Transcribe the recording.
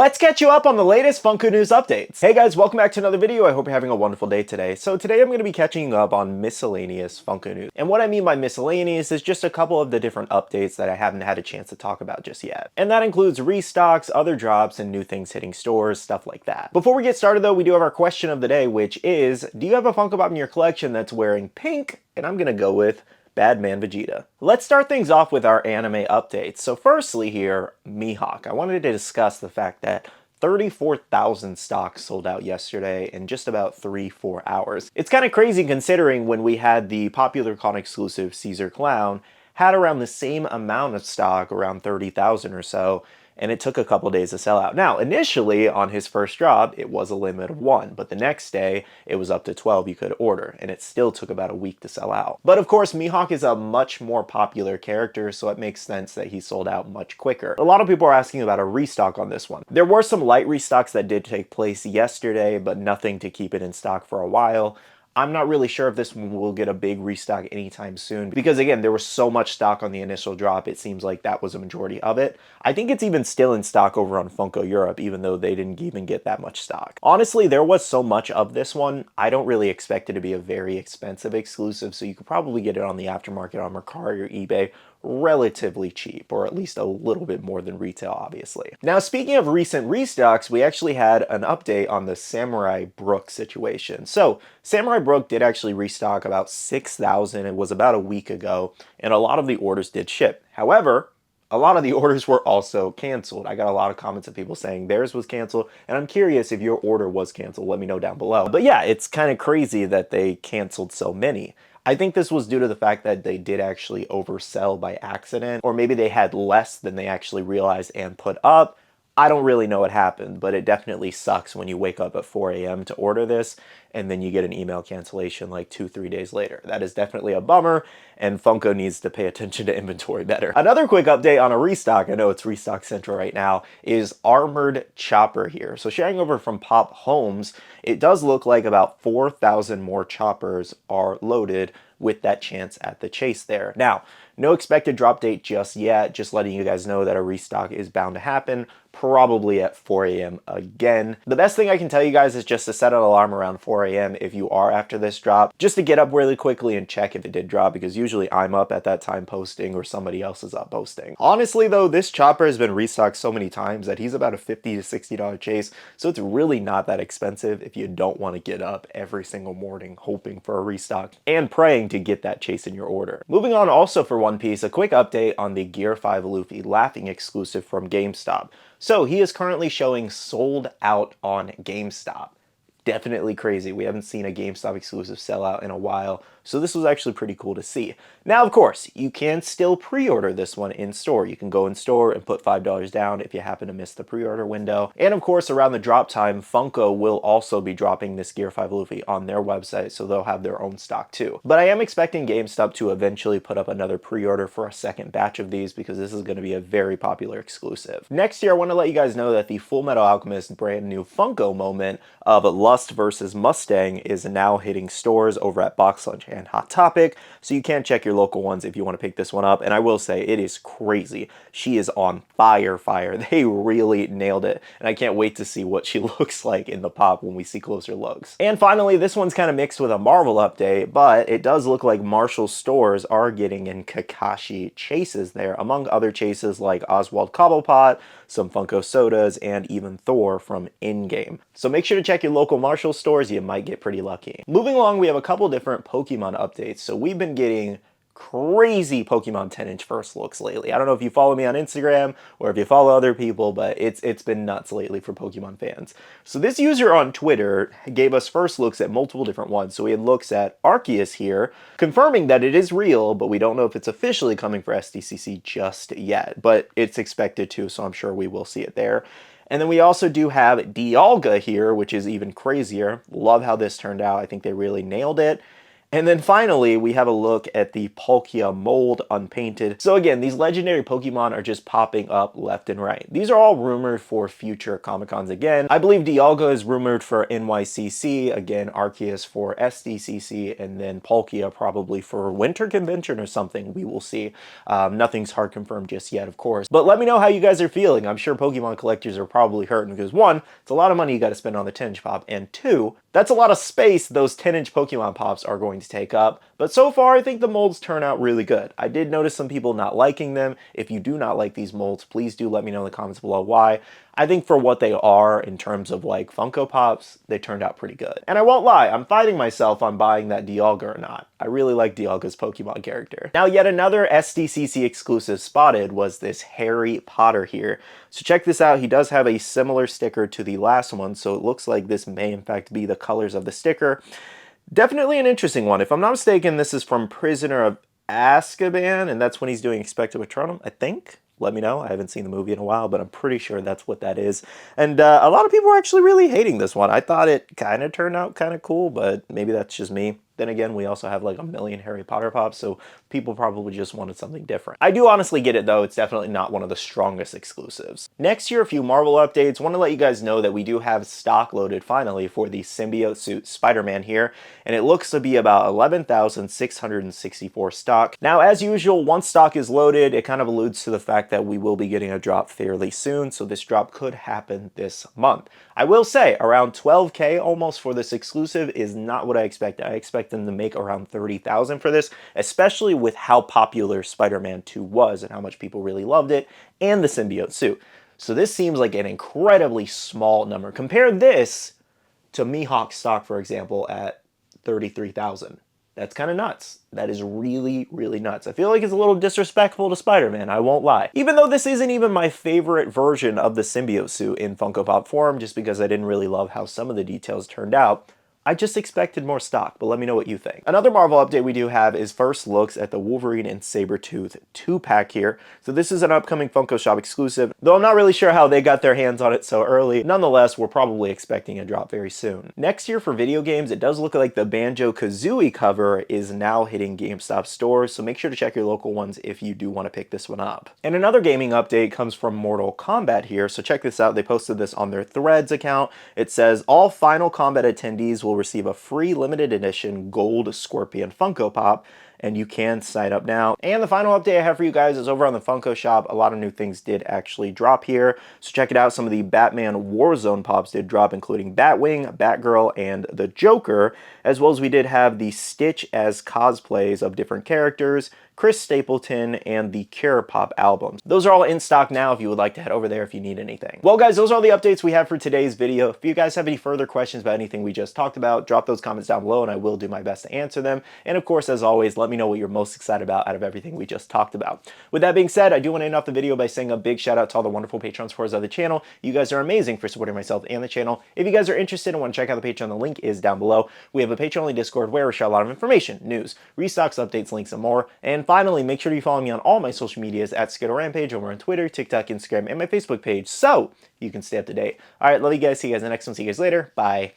Let's catch you up on the latest Funko news updates. Hey guys, welcome back to another video. I hope you're having a wonderful day today. So today I'm going to be catching you up on miscellaneous Funko news. And what I mean by miscellaneous is just a couple of the different updates that I haven't had a chance to talk about just yet. And that includes restocks, other drops, and new things hitting stores, stuff like that. Before we get started though, we do have our question of the day, which is, do you have a Funko Pop in your collection that's wearing pink? And I'm going to go with Badman Vegeta. Let's start things off with our anime updates. So firstly here, Mihawk. I wanted to discuss the fact that 34,000 stocks sold out yesterday in just about 3-4 hours. It's kind of crazy considering when we had the popular con exclusive Caesar Clown had around the same amount of stock, around 30,000 or so, and it took a couple days to sell out. Now, initially on his first drop, it was a limit of 1, but the next day it was up to 12 you could order, and it still took about a week to sell out. But of course, Mihawk is a much more popular character, so it makes sense that he sold out much quicker. A lot of people are asking about a restock on this one. There were some light restocks that did take place yesterday, but nothing to keep it in stock for a while. I'm not really sure if this one will get a big restock anytime soon because again, there was so much stock on the initial drop, it seems like that was a majority of it. I think it's even still in stock over on Funko Europe, even though they didn't even get that much stock. Honestly, there was so much of this one, I don't really expect it to be a very expensive exclusive, so you could probably get it on the aftermarket on Mercari or eBay relatively cheap, or at least a little bit more than retail, obviously. Now, speaking of recent restocks, we actually had an update on the Samurai Brook situation. So, Samurai Brook did actually restock about 6,000. It was about a week ago, and a lot of the orders did ship. However, a lot of the orders were also canceled. I got a lot of comments of people saying theirs was canceled, and I'm curious if your order was canceled. Let me know down below. But yeah, it's kind of crazy that they canceled so many. I think this was due to the fact that they did actually oversell by accident, or maybe they had less than they actually realized and put up. I don't really know what happened, but it definitely sucks when you wake up at 4 a.m. to order this and then you get an email cancellation like 2-3 days later. That is definitely a bummer, and Funko needs to pay attention to inventory better. Another quick update on a restock, I know it's Restock Central right now, is Armored Chopper here. So sharing over from Pop Homes, it does look like about 4,000 more choppers are loaded with that chance at the chase there. Now, no expected drop date just yet, just letting you guys know that a restock is bound to happen, probably at 4 a.m. again. The best thing I can tell you guys is just to set an alarm around 4 a.m. if you are after this drop, just to get up really quickly and check if it did drop, because usually I'm up at that time posting or somebody else is up posting. Honestly though, this chopper has been restocked so many times that he's about a $50 to $60 chase, so it's really not that expensive if you don't want to get up every single morning hoping for a restock and praying to get that chase in your order. Moving on also for One Piece, a quick update on the Gear 5 Luffy Laughing exclusive from GameStop. So he is currently showing sold out on GameStop. Definitely crazy. We haven't seen a GameStop exclusive sell out in a while, so this was actually pretty cool to see. Now, of course, you can still pre-order this one in store. You can go in store and put $5 down if you happen to miss the pre-order window. And of course, around the drop time, Funko will also be dropping this Gear 5 Luffy on their website, so they'll have their own stock too. But I am expecting GameStop to eventually put up another pre-order for a second batch of these because this is going to be a very popular exclusive. Next year, I want to let you guys know that the Fullmetal Alchemist brand new Funko moment of Lust versus Mustang is now hitting stores over at Box Lunch and Hot Topic, so you can check your local ones if you want to pick this one up. And I will say, it is crazy. She is on fire. They really nailed it, and I can't wait to see what she looks like in the pop when we see closer looks. And finally, this one's kind of mixed with a Marvel update, but it does look like Marshall stores are getting in Kakashi chases there, among other chases like Oswald Cobblepot, some Funko sodas, and even Thor from Endgame. So make sure to check your local Marshall stores, you might get pretty lucky. Moving along, we have a couple different Pokemon updates. So we've been getting crazy Pokemon 10-inch first looks lately. I don't know if you follow me on Instagram or if you follow other people, but it's been nuts lately for Pokemon fans. So this user on Twitter gave us first looks at multiple different ones. So we had looks at Arceus here, confirming that it is real, but we don't know if it's officially coming for SDCC just yet, but it's expected to, so I'm sure we will see it there. And then we also do have Dialga here, which is even crazier. Love how this turned out. I think they really nailed it. And then finally, we have a look at the Palkia mold unpainted. So again, these legendary Pokemon are just popping up left and right. These are all rumored for future Comic-Cons again. I believe Dialga is rumored for NYCC, again, Arceus for SDCC, and then Palkia probably for Winter Convention or something. We will see. Nothing's hard confirmed just yet, of course. But let me know how you guys are feeling. I'm sure Pokemon collectors are probably hurting because one, it's a lot of money you got to spend on the 10-inch pop, and two, that's a lot of space those 10-inch Pokemon pops are going to take up. But so far, I think the molds turn out really good. I did notice some people not liking them. If you do not like these molds, please do let me know in the comments below why. I think for what they are in terms of like Funko Pops, they turned out pretty good. And I won't lie, I'm fighting myself on buying that Dialga or not. I really like Dialga's Pokemon character. Now, yet another SDCC exclusive spotted was this Harry Potter here. So check this out. He does have a similar sticker to the last one, so it looks like this may in fact be the colors of the sticker. Definitely an interesting one. If I'm not mistaken, this is from Prisoner of Azkaban, and that's when he's doing Expecto Patronum, I think. Let me know. I haven't seen the movie in a while, but I'm pretty sure that's what that is. And a lot of people are actually really hating this one. I thought it kind of turned out kind of cool, but maybe that's just me. Then again, we also have like a million Harry Potter pops, so people probably just wanted something different. I do honestly get it though, it's definitely not one of the strongest exclusives. Next here, a few Marvel updates. Want to let you guys know that we do have stock loaded finally for the symbiote suit Spider-Man here, and it looks to be about 11,664 stock. Now, as usual, once stock is loaded, it kind of alludes to the fact that we will be getting a drop fairly soon, so this drop could happen this month. I will say, around 12K almost for this exclusive is not what I expected. I expect them to make around 30,000 for this, especially with how popular Spider-Man 2 was and how much people really loved it, and the symbiote suit. So this seems like an incredibly small number. Compare this to Mihawk stock, for example, at 33,000. That's kind of nuts. That is really, really nuts. I feel like it's a little disrespectful to Spider-Man, I won't lie. Even though this isn't even my favorite version of the symbiote suit in Funko Pop form, just because I didn't really love how some of the details turned out, I just expected more stock, but let me know what you think. Another Marvel update we do have is first looks at the Wolverine and Sabretooth 2-pack here. So this is an upcoming Funko Shop exclusive, though I'm not really sure how they got their hands on it so early. Nonetheless, we're probably expecting a drop very soon. Next year for video games, it does look like the Banjo-Kazooie cover is now hitting GameStop stores, so make sure to check your local ones if you do want to pick this one up. And another gaming update comes from Mortal Kombat here, so check this out. They posted this on their Threads account. It says, all Final Combat attendees will receive a free limited edition gold Scorpion Funko Pop, and you can sign up now. And the final update I have for you guys is over on the Funko Shop. A lot of new things did actually drop here, so check it out. Some of the Batman Warzone pops did drop, including Batwing, Batgirl, and the Joker, as well as we did have the Stitch as cosplays of different characters, Chris Stapleton, and the Cure Pop albums. Those are all in stock now if you would like to head over there if you need anything. Well guys, those are all the updates we have for today's video. If you guys have any further questions about anything we just talked about, drop those comments down below and I will do my best to answer them. And of course, as always, let me know what you're most excited about out of everything we just talked about. With that being said, I do want to end off the video by saying a big shout out to all the wonderful Patreon supporters of the channel. You guys are amazing for supporting myself and the channel. If you guys are interested and want to check out the Patreon, the link is down below. We have a Patreon-only Discord where we share a lot of information, news, restocks, updates, links, and more. And finally, make sure you follow me on all my social medias at SkittleRampage over on Twitter, TikTok, Instagram, and my Facebook page so you can stay up to date. All right, love you guys. See you guys in the next one. See you guys later. Bye.